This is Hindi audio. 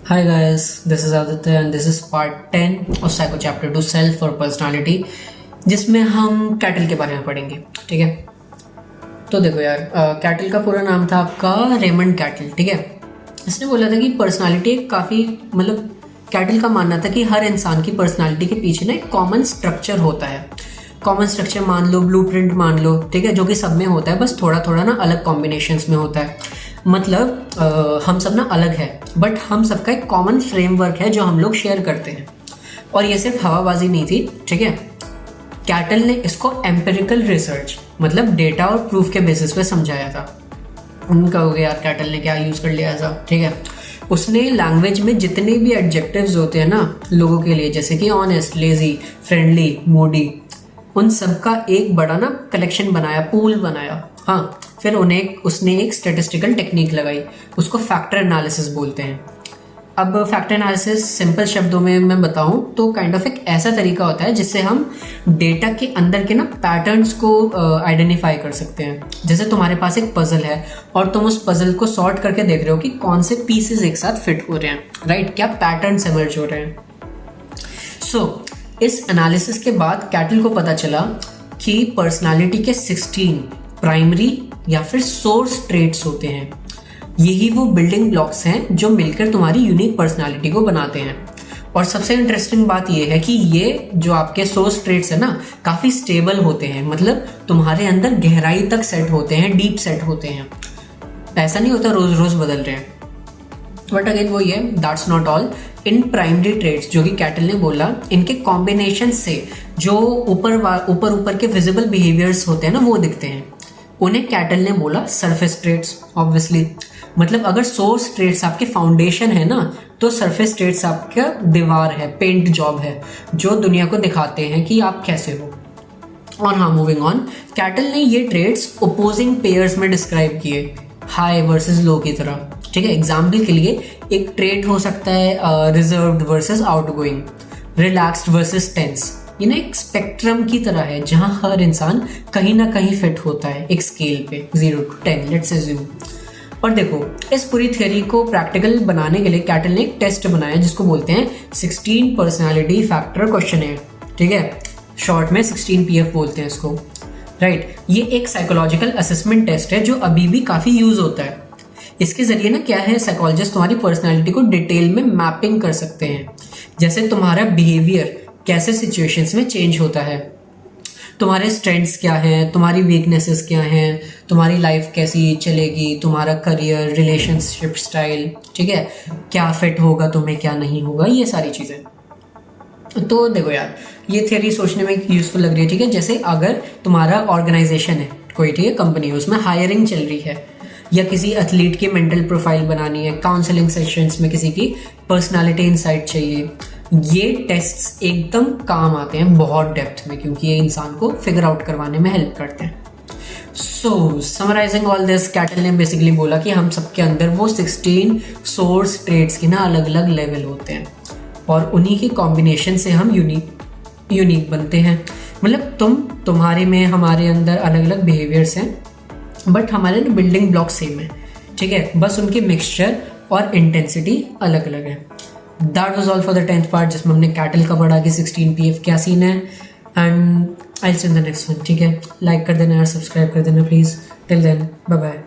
Hi guys, this is Aditya and this is part 10 of Psycho Chapter 2 Self और Personality, जिसमें हम कैटल के बारे में पढ़ेंगे। ठीक है, तो देखो यार, कैटल का पूरा नाम था आपका रेमंड कैटल। ठीक है, इसने बोला था कि पर्सनालिटी काफ़ी कैटल का मानना था कि हर इंसान की पर्सनालिटी के पीछे ना एक कॉमन स्ट्रक्चर होता है। कॉमन स्ट्रक्चर मान लो, ब्लूप्रिंट मान लो, ठीक है, जो कि सब में होता है, बस थोड़ा थोड़ा ना अलग कॉम्बिनेशंस में होता है। मतलब हम सब ना अलग है, बट हम सबका एक कॉमन फ्रेमवर्क है जो हम लोग शेयर करते हैं। और ये सिर्फ हवाबाजी नहीं थी, ठीक है। कैटल ने इसको एम्पिरिकल रिसर्च मतलब डेटा और प्रूफ के बेसिस पे समझाया था। उनका हो गया यार, कैटल ने क्या यूज़ कर लिया था। ठीक है, उसने लैंग्वेज में जितने भी एडजेक्टिव्स होते हैं ना लोगों के लिए, जैसे कि ऑनेस्ट, लेजी, फ्रेंडली, मूडी, उन सब का एक बड़ा ना कलेक्शन बनाया, पूल बनाया। हाँ, फिर उसने एक स्टैटिस्टिकल टेक्निक लगाई, उसको फैक्टर एनालिसिस बोलते हैं। अब फैक्टर एनालिसिस सिंपल शब्दों में मैं बताऊं तो काइंड ऑफ एक ऐसा तरीका होता है जिससे हम डेटा के अंदर के ना पैटर्न्स को आइडेंटिफाई कर सकते हैं। जैसे तुम्हारे पास एक पजल है और तुम उस पजल को सॉर्ट करके देख रहे हो कि कौन से पीसेस एक साथ फिट हो रहे हैं, राइट, क्या पैटर्न्स इमर्ज हो रहे हैं। सो इस एनालिसिस के बाद कैटल को पता चला कि पर्सनालिटी के 16 प्राइमरी या फिर सोर्स ट्रेट्स होते हैं। यही वो बिल्डिंग ब्लॉक्स हैं जो मिलकर तुम्हारी यूनिक पर्सनालिटी को बनाते हैं। और सबसे इंटरेस्टिंग बात यह है कि ये जो आपके सोर्स ट्रेट्स है ना, काफ़ी स्टेबल होते हैं, मतलब तुम्हारे अंदर गहराई तक सेट होते हैं, डीप सेट होते हैं। ऐसा नहीं होता रोज रोज बदल रहे हैं। बट अगेन वो ये that's not all. In primary traits जो कि कैटल ने बोला, इनके कॉम्बिनेशन से जो ऊपर के विजिबल बिहेवियर्स होते हैं ना, वो दिखते हैं। उन्हें कैटल ने बोला सरफेस ट्रेट्स। ऑब्वियसली मतलब अगर सोर्स ट्रेट्स आपके फाउंडेशन है ना, तो सरफेस ट्रेट्स आपका दीवार है, पेंट जॉब है, जो दुनिया को दिखाते हैं कि आप कैसे हो। और हाँ, मूविंग ऑन, कैटल ने ये ट्रेट्स ओपोजिंग पेयर्स में डिस्क्राइब किए, हाई वर्सेस लो की तरह। ठीक है, एग्जाम्पल के लिए एक ट्रेट हो सकता है reserved versus outgoing, relaxed versus tense. ये ना एक स्पेक्ट्रम की तरह है जहां हर इंसान कहीं ना कहीं फिट होता है एक स्केल पे 0 to 10, लेट्स अज्यूम। और देखो, इस पूरी थ्योरी को प्रैक्टिकल बनाने के लिए कैटल ने एक टेस्ट बनाया जिसको बोलते हैं 16 पर्सनालिटी फैक्टर क्वेश्चनर। ठीक है, शॉर्ट में 16 PF बोलते हैं इसको, राइट। ये एक साइकोलॉजिकल असेसमेंट टेस्ट है जो अभी भी काफ़ी यूज होता है। इसके जरिए ना क्या है, साइकोलॉजिस्ट तुम्हारी पर्सनालिटी को डिटेल में मैपिंग कर सकते हैं, जैसे तुम्हारा बिहेवियर कैसे सिचुएशंस में चेंज होता है, तुम्हारे स्ट्रेंथ्स क्या हैं, तुम्हारी वीकनेसेस क्या हैं, तुम्हारी लाइफ कैसी चलेगी, तुम्हारा करियर, रिलेशनशिप स्टाइल, ठीक है, क्या फिट होगा तुम्हें, क्या नहीं होगा, ये सारी चीज़ें। तो देखो यार, ये थियरी सोचने में यूजफुल लग रही है। ठीक है, जैसे अगर तुम्हारा ऑर्गेनाइजेशन है कोई, ठीक है, कंपनी है, उसमें हायरिंग चल रही है, या किसी एथलीट की मेंटल प्रोफाइल बनानी है, काउंसलिंग सेशंस में किसी की पर्सनालिटी इनसाइट चाहिए, ये टेस्ट्स एकदम काम आते हैं बहुत डेप्थ में, क्योंकि ये इंसान को फिगर आउट करवाने में हेल्प करते हैं। सो समराइजिंग ऑल दिस, कैटल ने बेसिकली बोला कि हम सबके अंदर वो 16 सोर्स ट्रेट्स के ना अलग अलग लेवल होते हैं, और उन्हीं के कॉम्बिनेशन से हम यूनिक बनते हैं। मतलब तुम्हारे में, हमारे अंदर अलग अलग बिहेवियर्स हैं, बट हमारे ना बिल्डिंग ब्लॉक सेम है। ठीक है, बस उनकी मिक्सचर और इंटेंसिटी अलग अलग है। That was all for the 10th part, जिसमें हमने कैटल का पढ़ा कि 16 PF क्या सीन है। And I will see in the next one. ठीक है, लाइक कर देना यार, सब्सक्राइब कर देना please. Till then, bye bye.